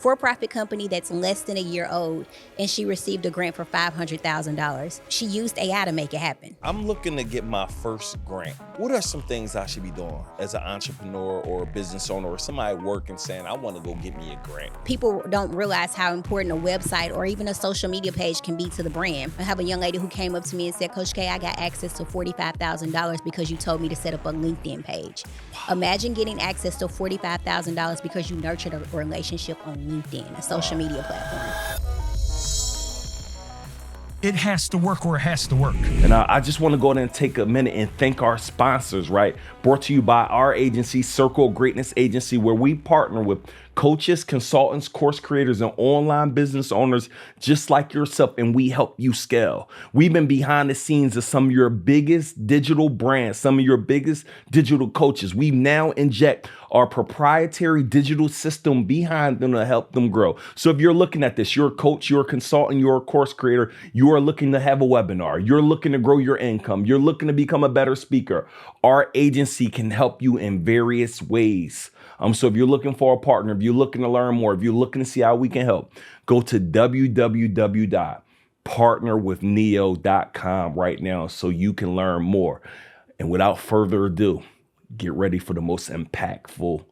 For-profit company that's less than a year old, and she received a grant for $500,000. She used AI to make it happen. I'm looking to get my first grant. What are some things I should be doing as an entrepreneur or a business owner or somebody working saying, I want to go get me a grant? People don't realize how important a website or even a social media page can be to the brand. I have a young lady who came up to me and said, Coach K, I got access to $45,000 because you told me to set up a LinkedIn page. Wow. Imagine getting access to $45,000 because you nurtured a relationship on LinkedIn, a social media platform. It has to work or it has to work. And I just want to go ahead and take a minute and thank our sponsors, right? Brought to you by our agency, Circle of Greatness Agency, where we partner with coaches, consultants, course creators, and online business owners just like yourself, and we help you scale. We've been behind the scenes of some of your biggest digital brands, some of your biggest digital coaches. We now inject our proprietary digital system behind them to help them grow. So if you're looking at this, you're a coach, you're a consultant, you're a course creator, you are looking to have a webinar, you're looking to grow your income, you're looking to become a better speaker, our agency can help you in various ways. So if you're looking for a partner, if you're looking to learn more, if you're looking to see how we can help, go to www.partnerwithneo.com right now so you can learn more. And without further ado, get ready for the most impactful,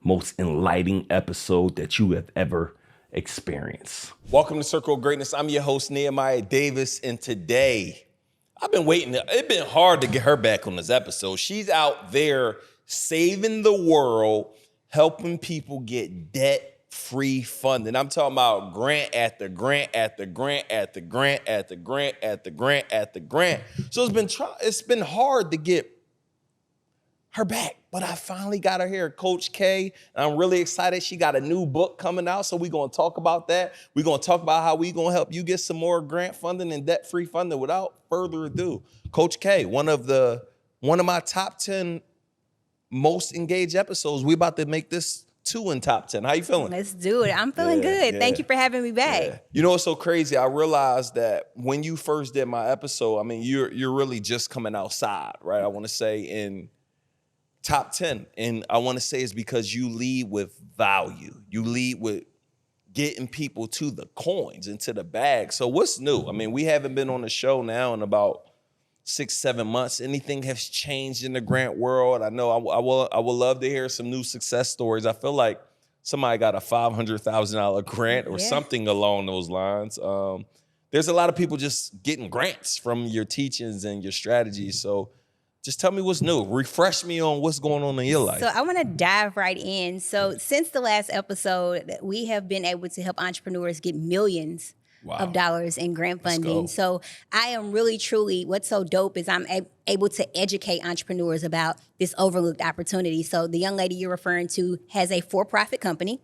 most enlightening episode that you have ever experienced. Welcome to Circle of Greatness. I'm your host, Nehemiah Davis, and today, I've been waiting. It's been hard to get her back on this episode. She's out there saving the world, helping people get debt-free funding. I'm talking about grant after grant after grant after grant after grant after grant after grant. So it's been hard to get her back, but I finally got her here, Coach K. And I'm really excited. She got a new book coming out, so we're going to talk about that. We're going to talk about how we're going to help you get some more grant funding and debt-free funding. Without further ado, Coach K, one of my top 10 most engaged episodes. We about to make this 2 in top 10. How you feeling? Let's do it. I'm feeling good. Yeah. Thank you for having me back. Yeah. You know what's so crazy? I realized that when you first did my episode, I mean, you're really just coming outside, right? I want to say in top 10. And I want to say it's because you lead with value. You lead with getting people to the coins and to the bag. So what's new? I mean, we haven't been on the show now in about 6-7 months. Anything has changed in the grant world? I know I would love to hear some new success stories. I feel like somebody got a $500,000 grant or something along those lines. There's a lot of people just getting grants from your teachings and your strategies. So just tell me what's new. Refresh me on what's going on in your life. So I want to dive right in. So since the last episode, we have been able to help entrepreneurs get millions of dollars in grant funding. So I am really, truly, what's so dope is I'm able to educate entrepreneurs about this overlooked opportunity. So the young lady you're referring to has a for-profit company.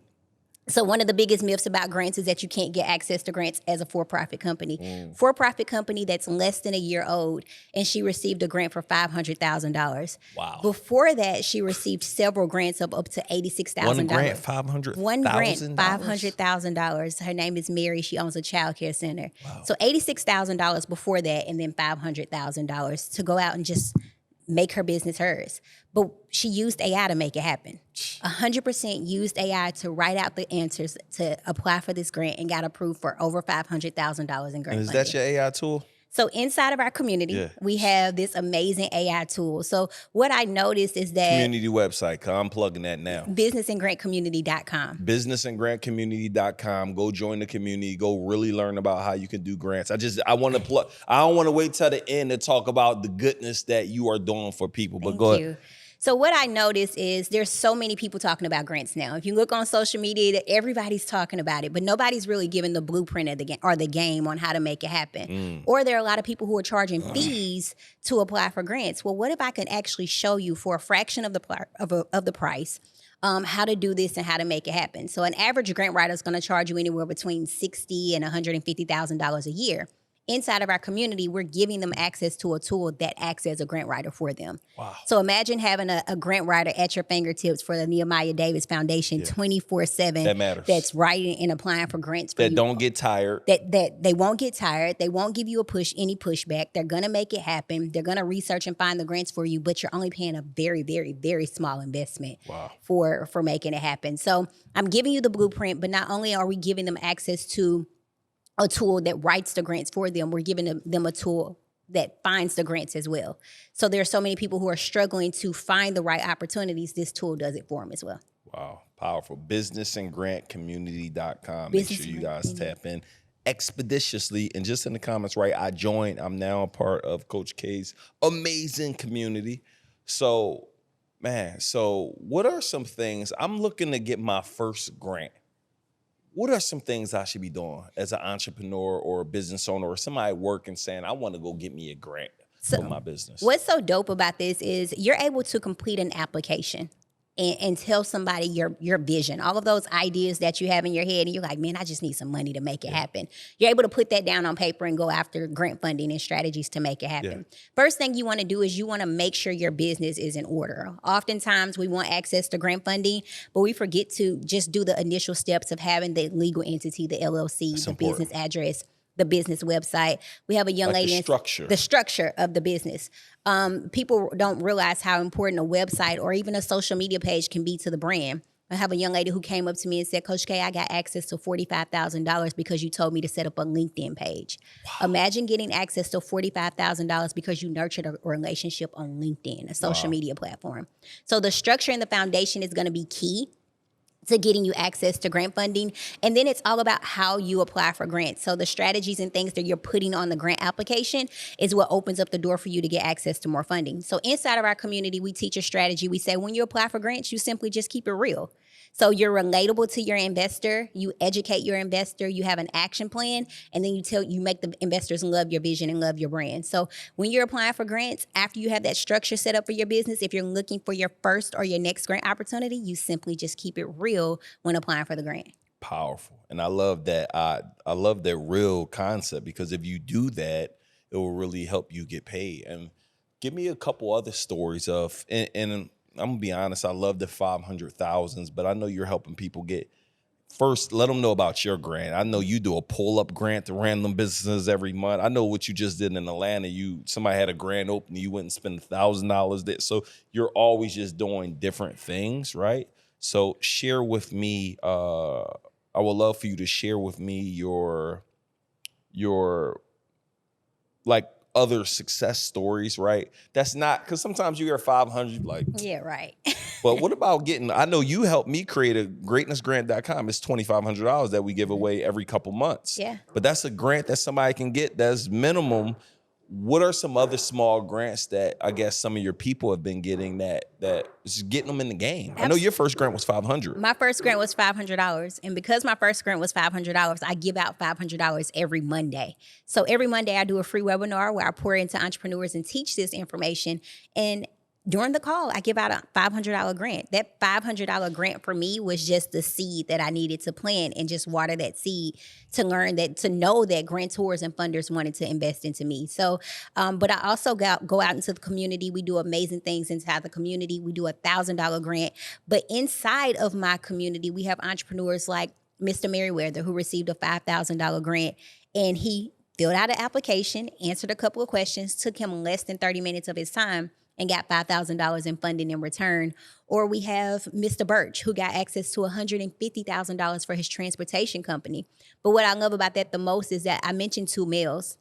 So one of the biggest myths about grants is that you can't get access to grants as a for-profit company. For-profit company that's less than a year old, and she received a grant for $500,000. Wow. Before that, she received several grants of up to $86,000. One grant, $500,000? One grant, $500,000. Her name is Mary. She owns a child care center. Wow. So $86,000 before that, and then $500,000 to go out and just make her business hers. But she used AI to make it happen. 100% used AI to write out the answers to apply for this grant and got approved for over $500,000 in grant funding. And is that your AI tool? So inside of our community, we have this amazing AI tool. So what I noticed is that community website, I'm plugging that now. businessandgrantcommunity.com. Businessandgrantcommunity.com. Go join the community. Go really learn about how you can do grants. I don't want to wait till the end to talk about the goodness that you are doing for people. But go ahead. So what I noticed is there's so many people talking about grants now. If you look on social media, everybody's talking about it, but nobody's really giving the blueprint of the game or the game on how to make it happen. Or there are a lot of people who are charging fees to apply for grants. Well, what if I can actually show you for a fraction of the price how to do this and how to make it happen? So an average grant writer is going to charge you anywhere between $60,000 and $150,000 a year. inside of our community, we're giving them access to a tool that acts as a grant writer for them. Wow. So imagine having a grant writer at your fingertips for the Nehemiah Davis Foundation 24/7. That matters. That's writing and applying for grants for that you. don't get tired. That they won't get tired. They won't give you any pushback. They're going to make it happen. They're going to research and find the grants for you, but you're only paying a very, very, very small investment for making it happen. So I'm giving you the blueprint, but not only are we giving them access to a tool that writes the grants for them, we're giving them a tool that finds the grants as well. So there are so many people who are struggling to find the right opportunities. This tool does it for them as well. Wow, powerful. Businessandgrantcommunity.com. Make sure you guys tap in expeditiously. And just in the comments, right, I'm now a part of Coach K's amazing community. So, man, what are some things? I'm looking to get my first grant. What are some things I should be doing as an entrepreneur or a business owner or somebody working saying, I want to go get me a grant for my business? What's so dope about this is you're able to complete an application and tell somebody your vision, all of those ideas that you have in your head, and you're like, man, I just need some money to make it happen. You're able to put that down on paper and go after grant funding and strategies to make it happen. First thing you want to do is you want to make sure your business is in order. Oftentimes we want access to grant funding, but we forget to just do the initial steps of having the legal entity, the LLC, business address, the business website. We have a young lady. The structure of the business. People don't realize how important a website or even a social media page can be to the brand. I have a young lady who came up to me and said, Coach K, I got access to $45,000 because you told me to set up a LinkedIn page. Wow. Imagine getting access to $45,000 because you nurtured a relationship on LinkedIn, a social media platform. So the structure and the foundation is going to be key to getting you access to grant funding. And then it's all about how you apply for grants. So the strategies and things that you're putting on the grant application is what opens up the door for you to get access to more funding. So inside of our community, we teach a strategy. We say when you apply for grants, you simply just keep it real. So you're relatable to your investor, you educate your investor, you have an action plan, and then you make the investors love your vision and love your brand. So when you're applying for grants, after you have that structure set up for your business, if you're looking for your first or your next grant opportunity, you simply just keep it real when applying for the grant. Powerful. And I love that. I love that real concept, because if you do that, it will really help you get paid. And give me a couple other stories of, and I'm gonna be honest, I love the 500,000s, but I know you're helping people get, first, let them know about your grant. I know you do a pull-up grant to random businesses every month. I know what you just did in Atlanta. Somebody had a grand opening, you went and spent $1,000 there. So you're always just doing different things, right? So share with me, I would love for you to share with me your like other success stories, right? That's not, because sometimes you hear 500, like, yeah, right. But what about I know you helped me create a greatnessgrant.com. It's $2,500 that we give away every couple months. Yeah. But that's a grant that somebody can get that's minimum. What are some other small grants that I guess some of your people have been getting that is getting them in the game? I know your first grant was $500. My first grant was $500. And because my first grant was $500, I give out $500 every Monday. So every Monday I do a free webinar where I pour into entrepreneurs and teach this information. And during the call, I give out a $500 grant. That $500 grant for me was just the seed that I needed to plant and just water that seed to know that grantors and funders wanted to invest into me. So, but I also go out into the community. We do amazing things inside the community. We do a $1,000 grant. But inside of my community, we have entrepreneurs like Mr. Merriweather, who received a $5,000 grant, and he filled out an application, answered a couple of questions, took him less than 30 minutes of his time, and got $5,000 in funding in return. Or we have Mr. Birch, who got access to $150,000 for his transportation company. But what I love about that the most is that I mentioned 2 males.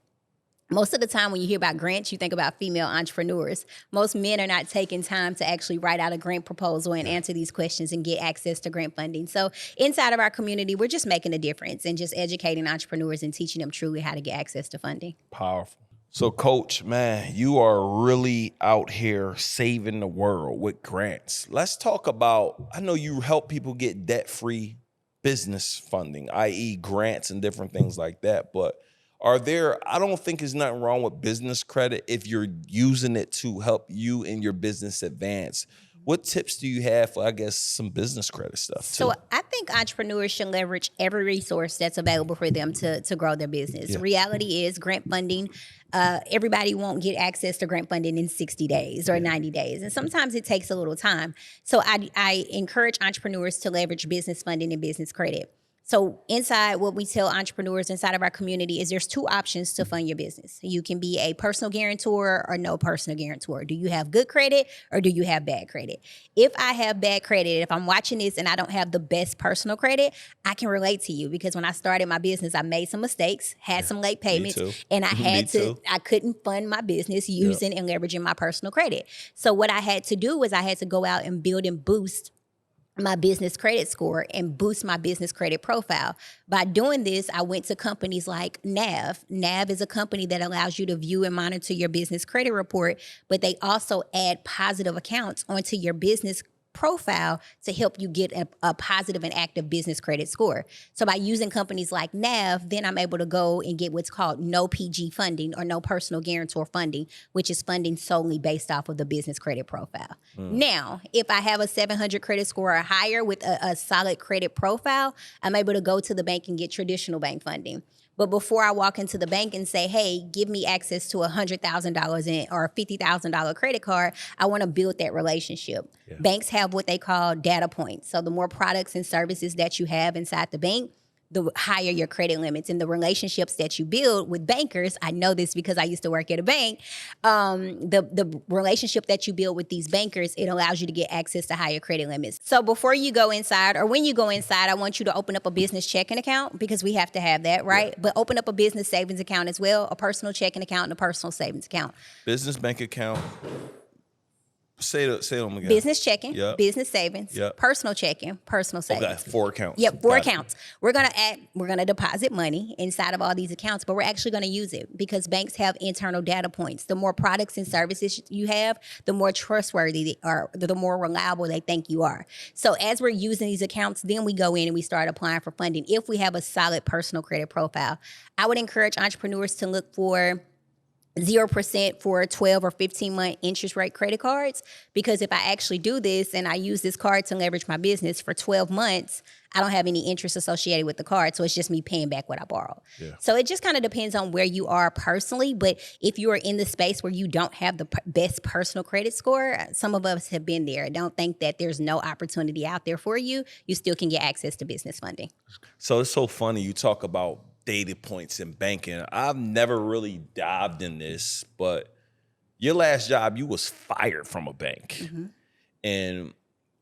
Most of the time when you hear about grants, you think about female entrepreneurs. Most men are not taking time to actually write out a grant proposal and answer these questions and get access to grant funding. So inside of our community, we're just making a difference and just educating entrepreneurs and teaching them truly how to get access to funding. Powerful. So, Coach, man, you are really out here saving the world with grants. Let's talk about, I know you help people get debt-free business funding, i.e. grants and different things like that, but I don't think there's nothing wrong with business credit if you're using it to help you and your business advance. What tips do you have for, I guess, some business credit stuff too? So I think entrepreneurs should leverage every resource that's available for them to grow their business. Reality is grant funding. Everybody won't get access to grant funding in 60 days or 90 days. And sometimes it takes a little time. So I encourage entrepreneurs to leverage business funding and business credit. So inside what we tell entrepreneurs inside of our community is there's two options to fund your business. You can be a personal guarantor or no personal guarantor. Do you have good credit or do you have bad credit? If I have bad credit, if I'm watching this and I don't have the best personal credit, I can relate to you because when I started my business, I made some mistakes, had some late payments, and I couldn't fund my business using and leveraging my personal credit. So what I had to do was I had to go out and build and boost my business credit score and boost my business credit profile. By doing this, I went to companies like NAV. NAV is a company that allows you to view and monitor your business credit report, but they also add positive accounts onto your business profile to help you get a positive and active business credit score. So by using companies like NAV, then I'm able to go and get what's called no PG funding or no personal guarantor funding, which is funding solely based off of the business credit profile. Now, if I have a 700 credit score or higher with a solid credit profile, I'm able to go to the bank and get traditional bank funding. But before I walk into the bank and say, hey, give me access to $100,000 or a $50,000 credit card, I want to build that relationship. Banks have what they call data points. So the more products and services that you have inside the bank, the higher your credit limits and the relationships that you build with bankers. I know this because I used to work at a bank. The relationship that you build with these bankers, it allows you to get access to higher credit limits. So before you go inside or when you go inside, I want you to open up a business checking account because we have to have that, right? But open up a business savings account as well, a personal checking account and a personal savings account. Business bank account. Say them again. Business checking, business savings, personal checking, personal savings. Okay, 4 accounts. Yep, 4 accounts. We're gonna deposit money inside of all these accounts, but we're actually gonna use it because banks have internal data points. The more products and services you have, the more trustworthy they are, the more reliable they think you are. So as we're using these accounts, then we go in and we start applying for funding. If we have a solid personal credit profile, I would encourage entrepreneurs to look for 0% for 12 or 15-month interest rate credit cards, because if I actually do this and I use this card to leverage my business for 12 months, I don't have any interest associated with the card. So it's just me paying back what I borrowed. So it just kind of depends on where you are personally. But if you are in the space where you don't have the best personal credit score, some of us have been there. Don't think that there's no opportunity out there for you. You still can get access to business funding. So it's so funny you talk about data points in banking. I've never really dived in this, but your last job, you was fired from a bank. And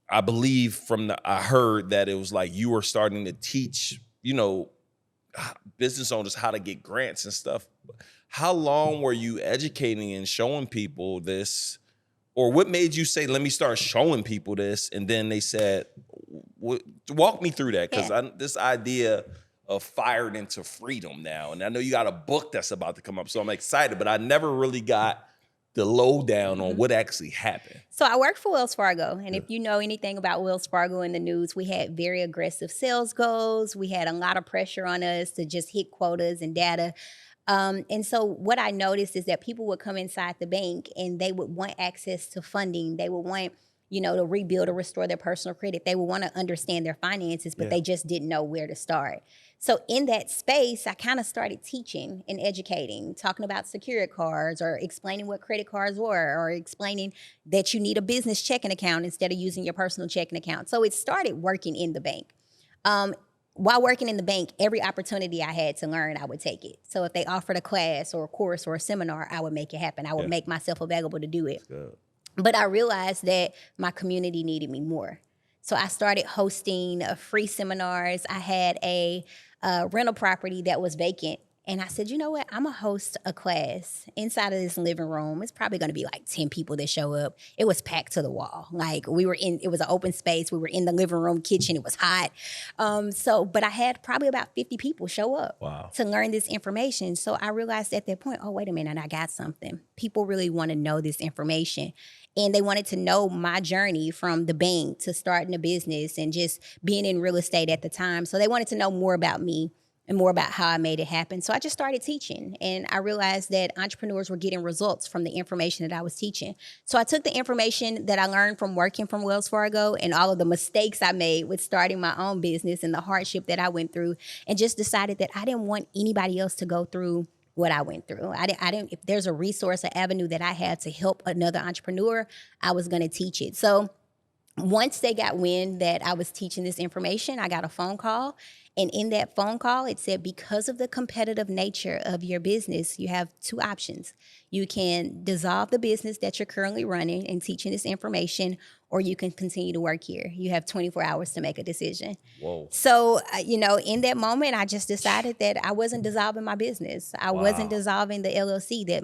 I believe I heard that it was like you were starting to teach, business owners how to get grants and stuff. How long were you educating and showing people this? Or what made you say, let me start showing people this? And then they said, walk me through that. Because this idea of fired into freedom now. And I know you got a book that's about to come up, so I'm excited, but I never really got the lowdown on what actually happened. So I worked for Wells Fargo. And if you know anything about Wells Fargo in the news, we had very aggressive sales goals. We had a lot of pressure on us to just hit quotas and data. And so what I noticed is that people would come inside the bank and they would want access to funding. They would want to rebuild or restore their personal credit. They would want to understand their finances, but they just didn't know where to start. So in that space, I kind of started teaching and educating, talking about secured cards or explaining what credit cards were or explaining that you need a business checking account instead of using your personal checking account. So it started working in the bank. While working in the bank, every opportunity I had to learn, I would take it. So if they offered a class or a course or a seminar, I would make it happen. I would make myself available to do it. But I realized that my community needed me more. So I started hosting free seminars. I had a rental property that was vacant. And I said, you know what? I'm going to host a class inside of this living room. It's probably going to be like 10 people that show up. It was packed to the wall. Like it was an open space. We were in the living room kitchen. It was hot. But I had probably about 50 people show up to learn this information. So I realized at that point, oh, wait a minute, I got something. People really want to know this information. And they wanted to know my journey from the bank to starting a business and just being in real estate at the time. So they wanted to know more about me. and more about how I made it happen. So I just started teaching, and I realized that entrepreneurs were getting results from the information that I was teaching. So I took the information that I learned from working from Wells Fargo and all of the mistakes I made with starting my own business and the hardship that I went through, and just decided that I didn't want anybody else to go through what I went through. I didn't. If there's a resource, an avenue that I had to help another entrepreneur, I was going to teach it. So once they got wind that I was teaching this information, I got a phone call. And in that phone call, it said, because of the competitive nature of your business, you have two options. You can dissolve the business that you're currently running and teaching this information, or you can continue to work here. You have 24 hours to make a decision. Whoa. So, in that moment, I just decided that I wasn't dissolving my business. I wasn't dissolving the LLC, that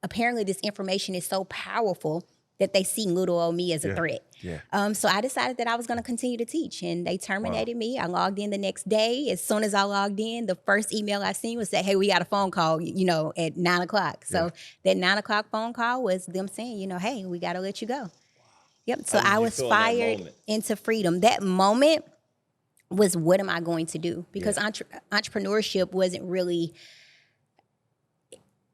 apparently this information is so powerful that they see little old me as a threat. Yeah. So I decided that I was going to continue to teach, and they terminated me. I logged in the next day. As soon as I logged in, the first email I seen was that, hey, we got a phone call, at 9 o'clock. So that 9 o'clock phone call was them saying, hey, we got to let you go. Yep. So I was fired into freedom. That moment was, what am I going to do? Because entrepreneurship wasn't really,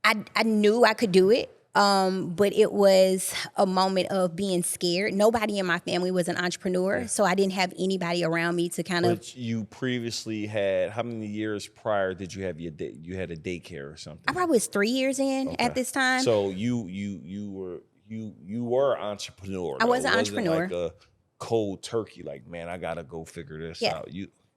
I knew I could do it. But it was a moment of being scared. Nobody in my family was an entrepreneur, so I didn't have anybody around me to kind of. But you previously had, how many years prior did you have you had a daycare or something? I probably was 3 years in at this time. So you were an entrepreneur. I was an It entrepreneur. wasn't like a cold turkey, like, man, I gotta go figure this out.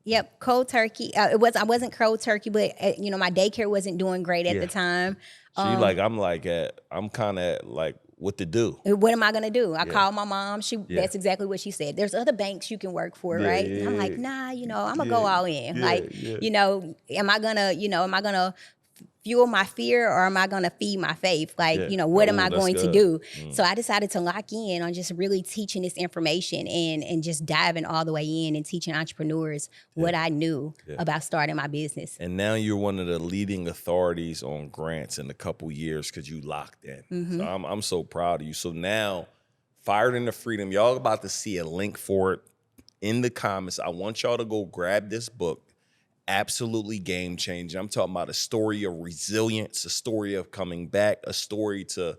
Yep, cold turkey. I wasn't cold turkey, but my daycare wasn't doing great at the time. So I'm kind of like, what to do? What am I gonna do? I called my mom. That's exactly what she said. There's other banks you can work for, right? And I'm like, nah, I'm gonna go all in. Am I gonna fuel my fear, or am I going to feed my faith? What am I going to do? So I decided to lock in on just really teaching this information and just diving all the way in and teaching entrepreneurs what I knew about starting my business. And now you're one of the leading authorities on grants in a couple years because you locked in. Mm-hmm. So I'm so proud of you. So now, Fired into Freedom, y'all about to see a link for it in the comments. I want y'all to go grab this book. Absolutely game changing. I'm talking about a story of resilience, a story of coming back, a story to,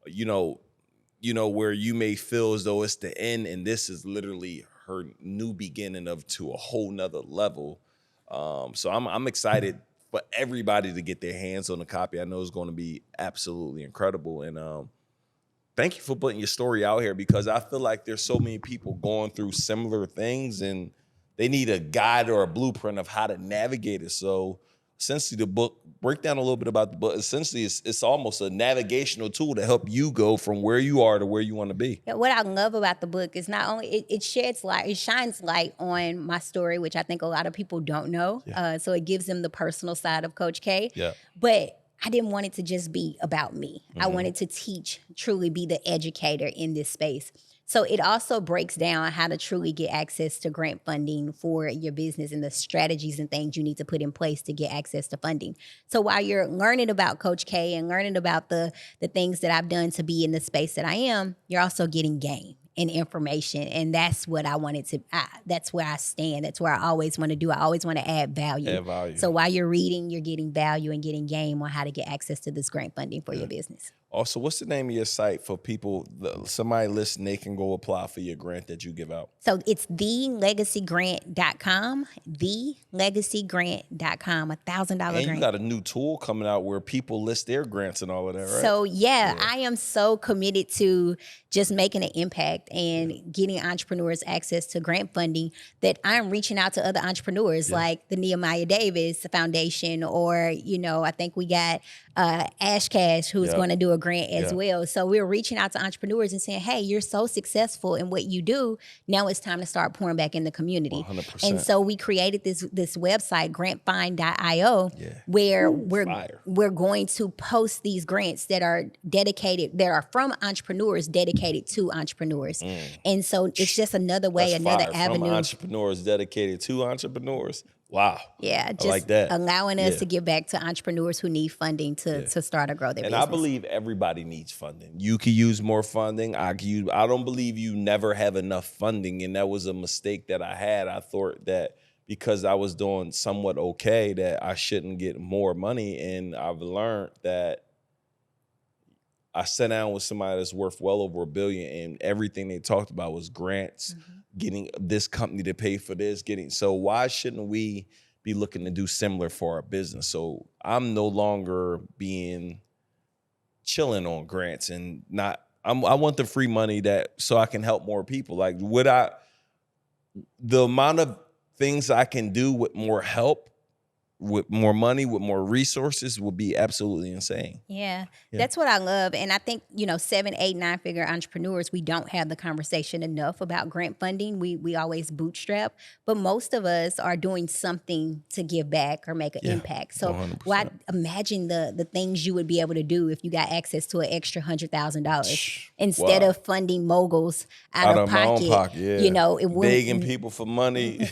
where you may feel as though it's the end, and this is literally her new beginning to a whole nother level. So I'm excited for everybody to get their hands on a copy. I know it's going to be absolutely incredible. And thank you for putting your story out here, because I feel like there's so many people going through similar things, and they need a guide or a blueprint of how to navigate it. So essentially the book, break down a little bit about the book. Essentially it's almost a navigational tool to help you go from where you are to where you want to be. Yeah, what I love about the book is not only it sheds light, it shines light on my story, which I think a lot of people don't know. So it gives them the personal side of Coach K. Yeah. But I didn't want it to just be about me. I wanted to teach, truly be the educator in this space. So it also breaks down how to truly get access to grant funding for your business and the strategies and things you need to put in place to get access to funding. So while you're learning about Coach K and learning about the things that I've done to be in the space that I am, you're also getting game and information. And that's what I wanted to, that's where I stand. That's where I always want to do. I always want to add value. So while you're reading, you're getting value and getting game on how to get access to this grant funding for your business. Also, what's the name of your site for people, somebody listening, they can go apply for your grant that you give out? So it's thelegacygrant.com, thelegacygrant.com, $1,000 grant. And you got a new tool coming out where people list their grants and all of that, right? So I am so committed to just making an impact and getting entrepreneurs access to grant funding that I'm reaching out to other entrepreneurs like the Nehemiah Davis Foundation, or, I think we got Ash Cash, who's going to do a grant as well. So we're reaching out to entrepreneurs and saying, hey, you're so successful in what you do. Now it's time to start pouring back in the community. 100%. And so we created this website, grantfind.io, where we're going to post these grants that are dedicated, that are from entrepreneurs dedicated to entrepreneurs. And so it's just another way, another avenue. From entrepreneurs dedicated to entrepreneurs. Wow. Yeah, just like that. allowing us to give back to entrepreneurs who need funding to start or grow their business. And I believe everybody needs funding. You could use more funding. I don't believe you never have enough funding. And that was a mistake that I had. I thought that because I was doing somewhat okay that I shouldn't get more money. And I've learned that I sat down with somebody that's worth well over $1 billion, and everything they talked about was grants, getting this company to pay for this, so why shouldn't we be looking to do similar for our business? So I'm no longer chilling on grants and I want the free money so I can help more people. Like the amount of things I can do with more help, with more money, with more resources would be absolutely insane. Yeah, that's what I love. And I think, 7, 8, 9-figure entrepreneurs, we don't have the conversation enough about grant funding. We always bootstrap, but most of us are doing something to give back or make an impact. So 100%. imagine the things you would be able to do if you got access to an extra $100,000 instead of funding moguls out of my own pocket. Yeah. Begging people for money.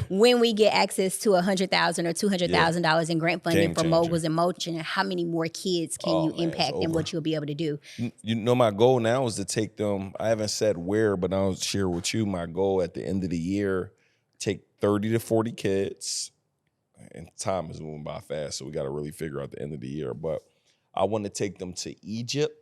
When we get access to $100,000 or $200,000 in grant funding for moguls and motion, how many more kids can you impact and what you'll be able to do? My goal now is to take them. I haven't said where, but I'll share with you my goal at the end of the year: take 30 to 40 kids. And time is moving by fast, so we got to really figure out the end of the year. But I want to take them to Egypt.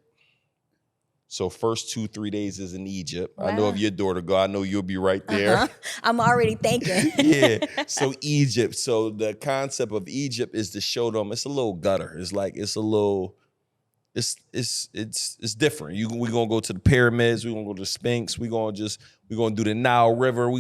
So first 2-3 days is in Egypt. Wow. I know if your daughter go, I know you'll be right there. I'm already thinking. Yeah. So Egypt. So the concept of Egypt is to show them it's a little gutter. It's like it's different. We're gonna go to the pyramids. We're gonna go to the Sphinx. We're gonna do the Nile River.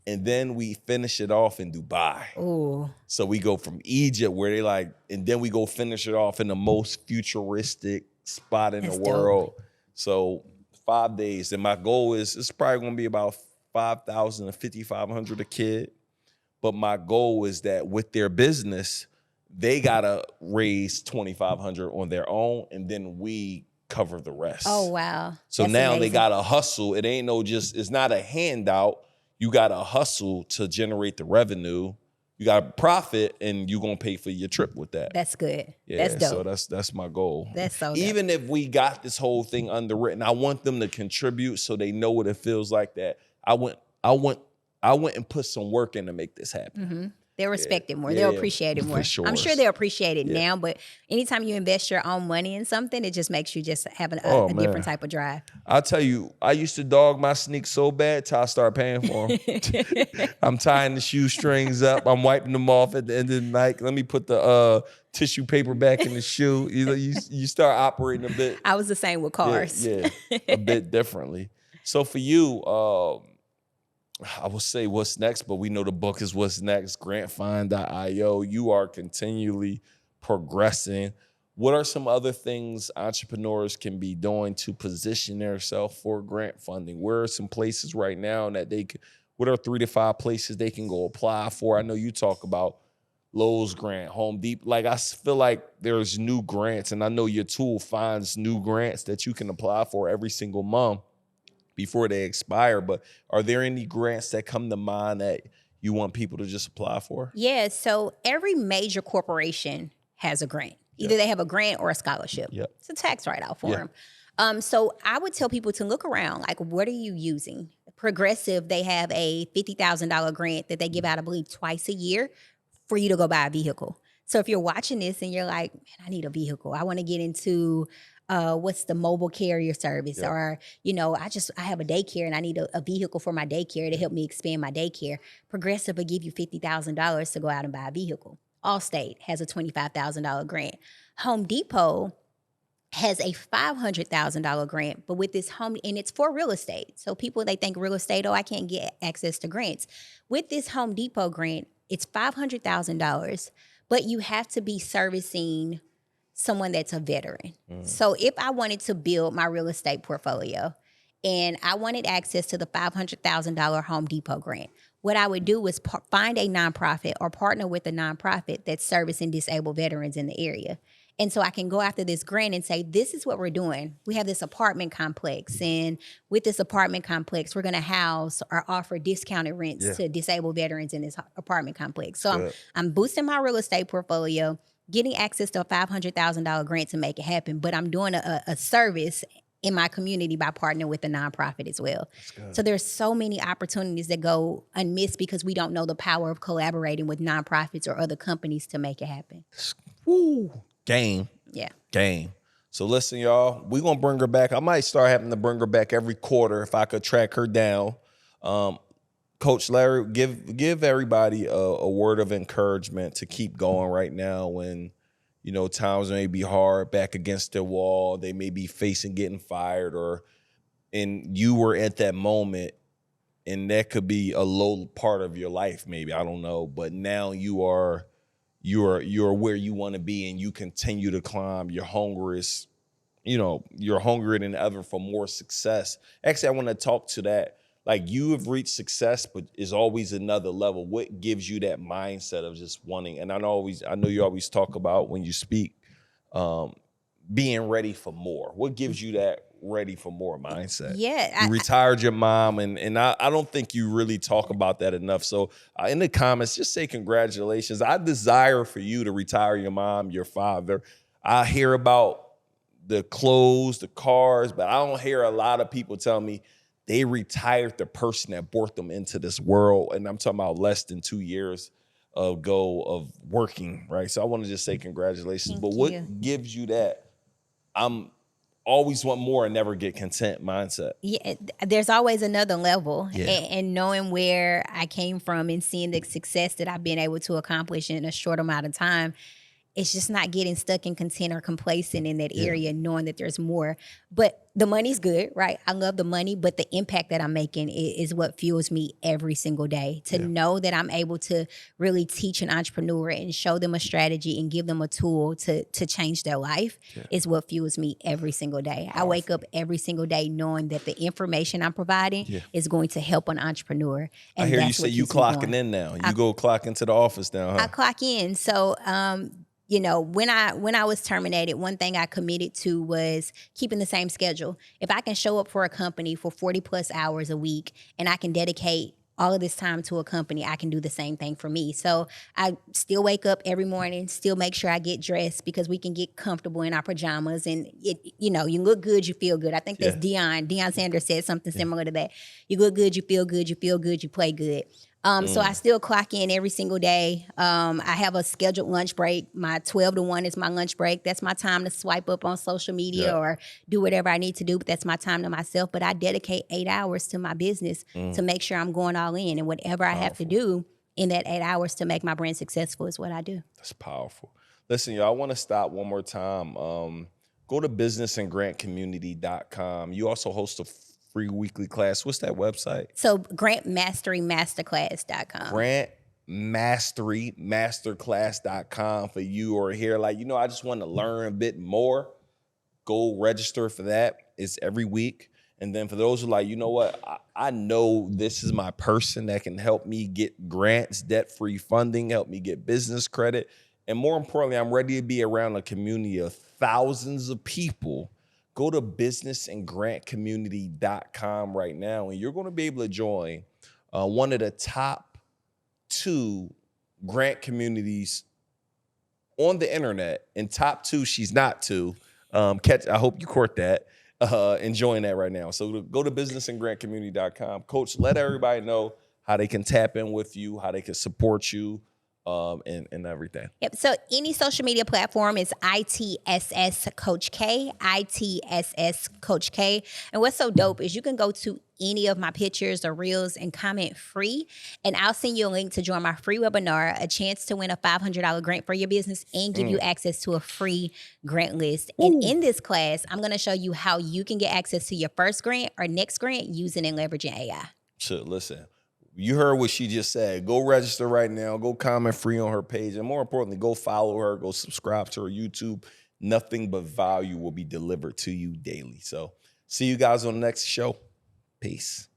And then we finish it off in Dubai. Ooh. So we go from Egypt where and then we go finish it off in the most futuristic spot in the world. Dope. So 5 days, and my goal is it's probably going to be about $5,000 to $5,500 a kid. But my goal is that with their business, they gotta raise $2,500 on their own, and then we cover the rest. Oh wow! So that's now amazing. They gotta hustle. It ain't it's not a handout. You gotta hustle to generate the revenue. You got to profit, and you're going to pay for your trip with that. That's good. Yeah, that's dope. So that's my goal. That's so dope. Even if we got this whole thing underwritten, I want them to contribute so they know what it feels like that I went and put some work in to make this happen. Mm-hmm. They'll respect it more. They'll appreciate it more. Sure. I'm sure they'll appreciate it now, but anytime you invest your own money in something, it just makes you just have a different type of drive. I'll tell you, I used to dog my sneaks so bad till I started paying for them. I'm tying the shoestrings up. I'm wiping them off at the end of the night. Let me put the tissue paper back in the shoe. You start operating a bit. I was the same with cars. Yeah, a bit differently. So for you, I will say what's next, but we know the book is what's next, grantfind.io. You are continually progressing. What are some other things entrepreneurs can be doing to position themselves for grant funding? Where are some places right now that what are 3 to 5 places they can go apply for? I know you talk about Lowe's grant, Home Depot. Like, I feel like there's new grants, and I know your tool finds new grants that you can apply for every single month before they expire. But are there any grants that come to mind that you want people to just apply for? Yeah, so every major corporation has a grant. Either they have a grant or a scholarship. It's a tax write-off for them. So I would tell people to look around, like, what are you using? Progressive, they have a $50,000 grant that they give out, I believe, twice a year for you to go buy a vehicle. So if you're watching this and you're like, man, I need a vehicle. I want to get into what's the mobile carrier service, or I have a daycare and I need a vehicle for my daycare to help me expand my daycare. Progressive will give you $50,000 to go out and buy a vehicle. Allstate has a $25,000 grant. Home Depot has a $500,000 grant, but with this and it's for real estate. So people, they think real estate, I can't get access to grants. With this Home Depot grant, it's $500,000, but you have to be servicing someone that's a veteran. So if I wanted to build my real estate portfolio and I wanted access to the $500,000 Home Depot grant, what I would do was find a nonprofit or partner with a nonprofit that's servicing disabled veterans in the area. And so I can go after this grant and say, this is what we're doing. We have this apartment complex, and with this apartment complex, we're going to house or offer discounted rents to disabled veterans in this apartment complex. So I'm boosting my real estate portfolio, getting access to a $500,000 grant to make it happen, but I'm doing a service in my community by partnering with a nonprofit as well. So there's so many opportunities that go unmissed because we don't know the power of collaborating with nonprofits or other companies to make it happen. Woo. Game. Yeah. Game. So listen, y'all, we're going to bring her back. I might start having to bring her back every quarter if I could track her down. Coach Larry, give everybody a word of encouragement to keep going right now when, you know, times may be hard, back against the wall. They may be facing getting fired, and you were at that moment, and that could be a low part of your life, maybe, I don't know. But now you're where you want to be, and you continue to climb. Your hunger is, you know, you're hungrier than ever for more success. Actually, I want to talk to that. Like, you have reached success, but is always another level. What gives you that mindset of just wanting? And I know you always talk about when you speak, being ready for more. What gives you that ready for more mindset? Yeah. You retired your mom, and I don't think you really talk about that enough. So in the comments, just say congratulations. I desire for you to retire your mom, your father. I hear about the clothes, the cars, but I don't hear a lot of people tell me they retired the person that brought them into this world. And I'm talking about less than 2 years ago of working, right? So I want to just say congratulations. Thank but you. What gives you that I'm always want more and never get content mindset? Yeah, there's always another level. Yeah. And knowing where I came from and seeing the success that I've been able to accomplish in a short amount of time, it's just not getting stuck in content or complacent in that area, knowing that there's more. But the money's good, right? I love the money, but the impact that I'm making is what fuels me every single day. To know that I'm able to really teach an entrepreneur and show them a strategy and give them a tool to change their life is what fuels me every single day. Powerful. I wake up every single day knowing that the information I'm providing is going to help an entrepreneur. And I hear you that's say what you keeps me clocking going. in now. You go clock into the office now, huh? I clock in. So, you know, when I was terminated, one thing I committed to was keeping the same schedule. If I can show up for a company for 40 plus hours a week and I can dedicate all of this time to a company, I can do the same thing for me. So I still wake up every morning, still make sure I get dressed because we can get comfortable in our pajamas and you know, you look good, you feel good. I think that's Deion Sanders said something similar to that. You look good, you feel good, you feel good, you play good. So I still clock in every single day. I have a scheduled lunch break. My 12 to 1 is my lunch break. That's my time to swipe up on social media or do whatever I need to do, but that's my time to myself. But I dedicate 8 hours to my business to make sure I'm going all in. And whatever I have to do in that 8 hours to make my brand successful is what I do. That's powerful. Listen, y'all, I want to stop one more time. Go to businessandgrantcommunity.com. You also host a free weekly class. What's that website? So grantmasterymasterclass.com. Grantmasterymasterclass.com for you who are here. Like, you know, I just want to learn a bit more. Go register for that. It's every week. And then for those who are like, you know what, I know this is my person that can help me get grants, debt-free funding, help me get business credit. And more importantly, I'm ready to be around a community of thousands of people. Go to businessandgrantcommunity.com right now, and you're going to be able to join one of the top 2 grant communities on the internet. And top 2, she's not 2. I hope you caught that. Enjoying that right now. So go to businessandgrantcommunity.com. Coach, let everybody know how they can tap in with you, how they can support you. And everything. Yep. So any social media platform is ITSS Coach K, ITSS Coach K. And what's so dope is you can go to any of my pictures or reels and comment free. And I'll send you a link to join my free webinar, a chance to win a $500 grant for your business and give you access to a free grant list. And in this class, I'm going to show you how you can get access to your first grant or next grant using and leveraging AI. So listen. You heard what she just said. Go register right now. Go comment free on her page. And more importantly, go follow her. Go subscribe to her YouTube. Nothing but value will be delivered to you daily. So see you guys on the next show. Peace.